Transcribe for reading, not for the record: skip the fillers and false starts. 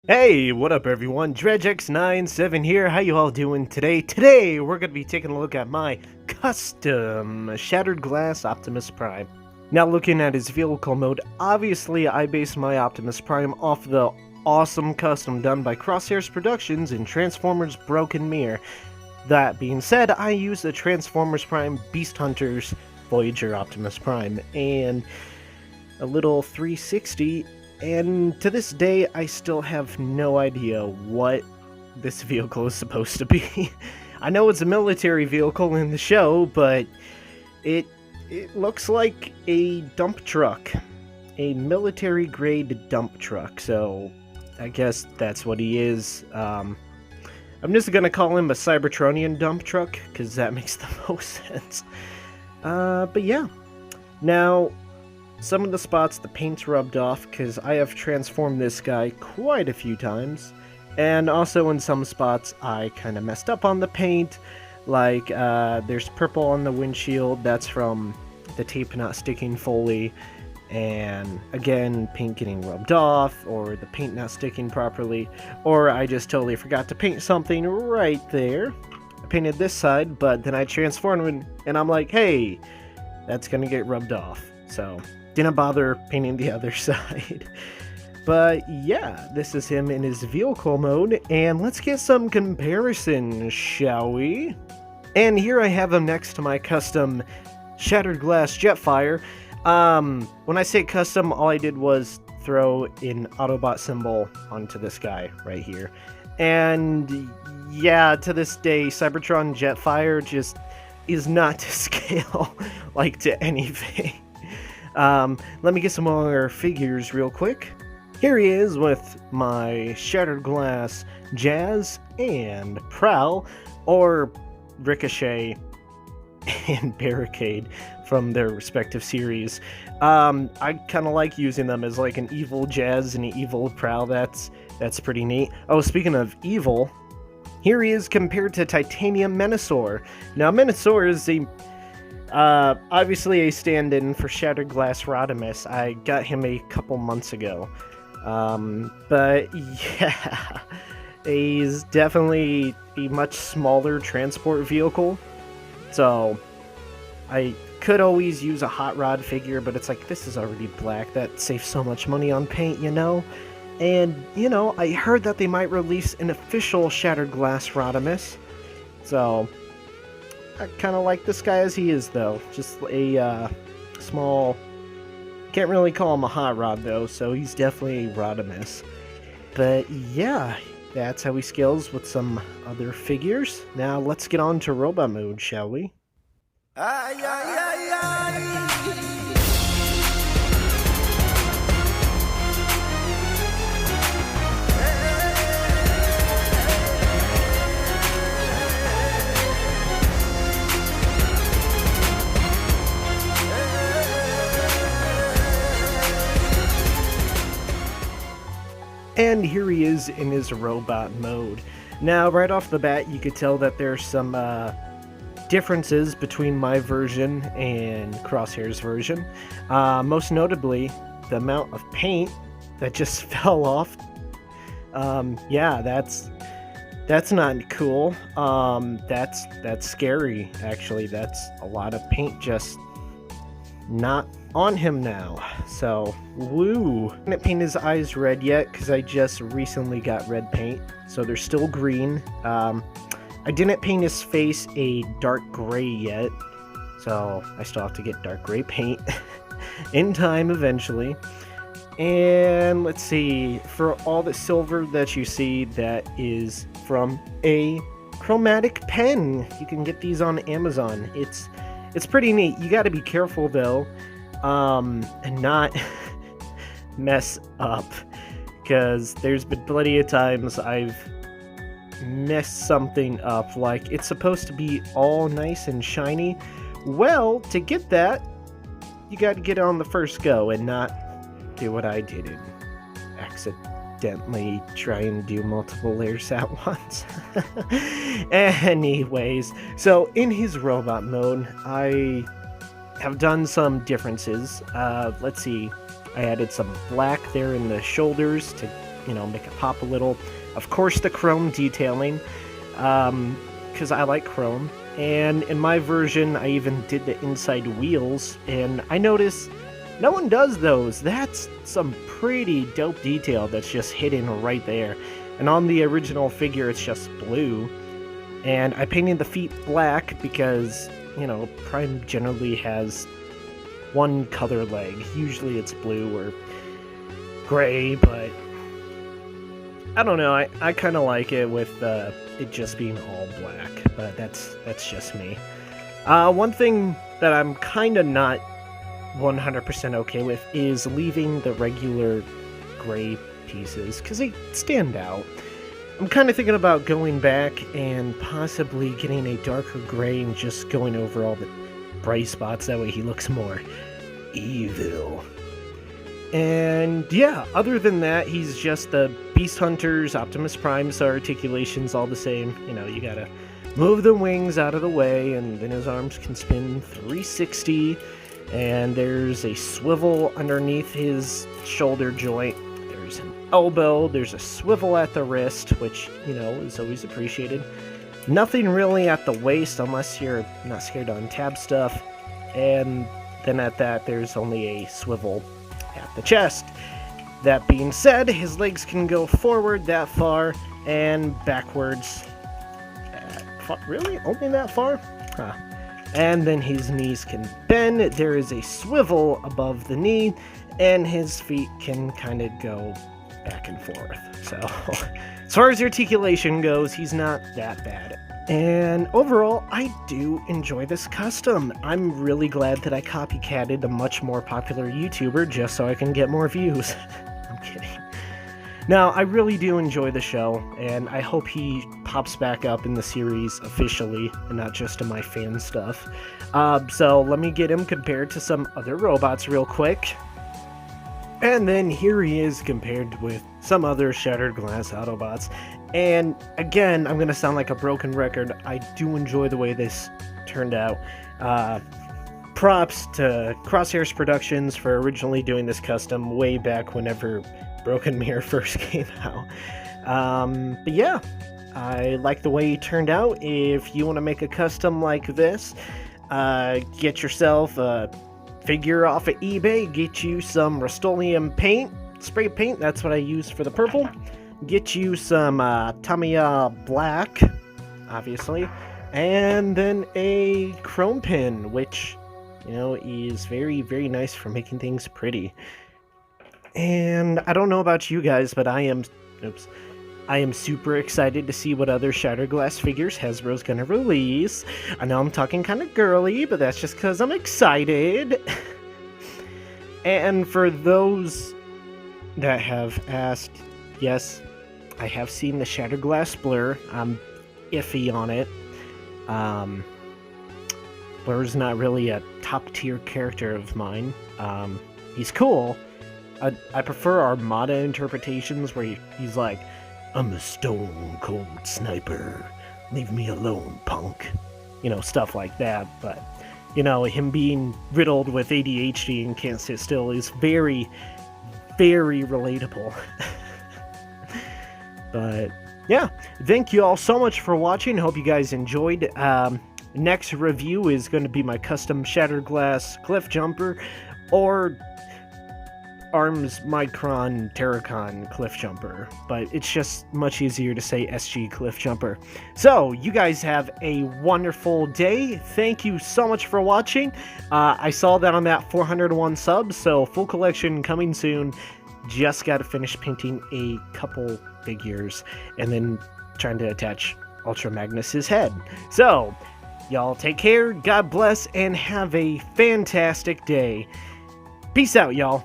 Hey, what up everyone? DredgeX97 here. How you all doing today? Today, we're going to be taking a look at my custom Shattered Glass Optimus Prime. Now, looking at his vehicle mode, obviously I based my Optimus Prime off the awesome custom done by Crosshairs Productions in Transformers Broken Mirror. That being said, I used the Transformers Prime Beast Hunters Voyager Optimus Prime and a little 360. And to this day, I still have no idea what this vehicle is supposed to be. I know it's a military vehicle in the show, but it looks like a dump truck. A military-grade dump truck, so I guess that's what he is. I'm just gonna call him a Cybertronian dump truck, because that makes the most sense. But yeah. Now, some of the spots the paint's rubbed off because I have transformed this guy quite a few times, and also in some spots I kind of messed up on the paint, like there's purple on the windshield, that's from the tape not sticking fully, and again paint getting rubbed off, or the paint not sticking properly, or I just totally forgot to paint something right there. I painted this side, but then I transformed and I'm like, hey, that's gonna get rubbed off, so didn't bother painting the other side. But yeah, this is him in his vehicle mode, and let's get some comparisons, shall we? And here I have him next to my custom Shattered Glass Jetfire. When I say custom, all I did was throw an Autobot symbol onto this guy right here. And yeah, to this day, Cybertron Jetfire just is not to scale like to anything. Let me get some more figures real quick. Here he is with my Shattered Glass Jazz and Prowl, or Ricochet and Barricade from their respective series. I kind of like using them as like an evil Jazz and an evil Prowl. That's pretty neat. Oh, speaking of evil, here he is compared to Titanium Menasor. Now, Menasor is obviously a stand-in for Shattered Glass Rodimus. I got him a couple months ago. But yeah, he's definitely a much smaller transport vehicle. So I could always use a hot rod figure, but it's like, this is already black. That saves so much money on paint, you know? And, you know, I heard that they might release an official Shattered Glass Rodimus. So I kind of like this guy as he is, though. Just a small... Can't really call him a hot rod, though, so he's definitely a Rodimus. But yeah, that's how he scales with some other figures. Now let's get on to robot mode, shall we? And here he is in his robot mode. Now, right off the bat, you could tell that there's some differences between my version and Crosshair's version. Most notably, the amount of paint that just fell off. Yeah, that's not cool. That's scary, actually. That's a lot of paint just not on him now, so woo. I didn't paint his eyes red yet because I just recently got red paint, so they're still green. I didn't paint his face a dark gray yet, so I still have to get dark gray paint in time eventually. And let's see, for all the silver that you see, that is from a chromatic pen. You can get these on Amazon. It's pretty neat. You got to be careful though, and not mess up, because there's been plenty of times I've messed something up. Like, it's supposed to be all nice and shiny. Well, to get that, you got to get it on the first go and not do what I did and accidentally try and do multiple layers at once. Anyways, so in his robot mode, I have done some differences. Let's see, I added some black there in the shoulders to make it pop a little. Of course, the chrome detailing, because I like chrome. And in my version, I even did the inside wheels, and I noticed no one does those. That's some pretty dope detail that's just hidden right there. And on the original figure, it's just blue. And I painted the feet black because, Prime generally has one color leg. Usually it's blue or gray, but I don't know. I kind of like it with it just being all black, but that's just me. One thing that I'm kind of not 100% okay with is leaving the regular gray pieces, because they stand out. I'm kind of thinking about going back and possibly getting a darker gray and just going over all the bright spots. That way he looks more evil. And yeah, other than that, he's just the Beast Hunters, Optimus Prime, so articulation's all the same. You gotta move the wings out of the way, and then his arms can spin 360, and there's a swivel underneath his shoulder joint. There's an elbow, there's a swivel at the wrist, which, is always appreciated. Nothing really at the waist, unless you're not scared to untab stuff, and then at that, there's only a swivel at the chest. That being said, his legs can go forward that far and backwards. Really? Only that far? Huh. And then his knees can bend. There is a swivel above the knee, and his feet can kind of go back and forth. So, as far as articulation goes, he's not that bad. And overall, I do enjoy this custom. I'm really glad that I copycatted a much more popular YouTuber just so I can get more views. I'm kidding. Now, I really do enjoy the show, and I hope he pops back up in the series officially, and not just in my fan stuff. So let me get him compared to some other robots real quick. And then here he is compared with some other Shattered Glass Autobots. And again, I'm going to sound like a broken record. I do enjoy the way this turned out. Props to Crosshairs Productions for originally doing this custom way back whenever Broken Mirror first came out. But yeah, I like the way it turned out. If you want to make a custom like this, get yourself a figure off of eBay, get you some Rust-Oleum paint, spray paint, that's what I use for the purple. Get you some Tamiya black, obviously, and then a chrome pin, which, is very, very nice for making things pretty. And I don't know about you guys, but I am super excited to see what other Shattered Glass figures Hasbro's gonna release. I know I'm talking kind of girly, but that's just because I'm excited. And for those that have asked, yes, I have seen the Shattered Glass Blur. I'm iffy on it. Blur's not really a top-tier character of mine. He's cool. I prefer Armada interpretations where he's like, "I'm a stone-cold sniper. Leave me alone, punk." Stuff like that. But, him being riddled with ADHD and can't sit still is very, very relatable. But, yeah. Thank you all so much for watching. Hope you guys enjoyed. Next review is going to be my custom Shattered Glass Cliff Jumper, or Arms Micron Terracon Cliff Jumper, but it's just much easier to say SG Cliff Jumper. So, you guys have a wonderful day. Thank you so much for watching. I saw that I'm at 401 subs, so full collection coming soon. Just got to finish painting a couple figures, and then trying to attach Ultra Magnus's head. So, y'all take care, God bless, and have a fantastic day. Peace out, y'all.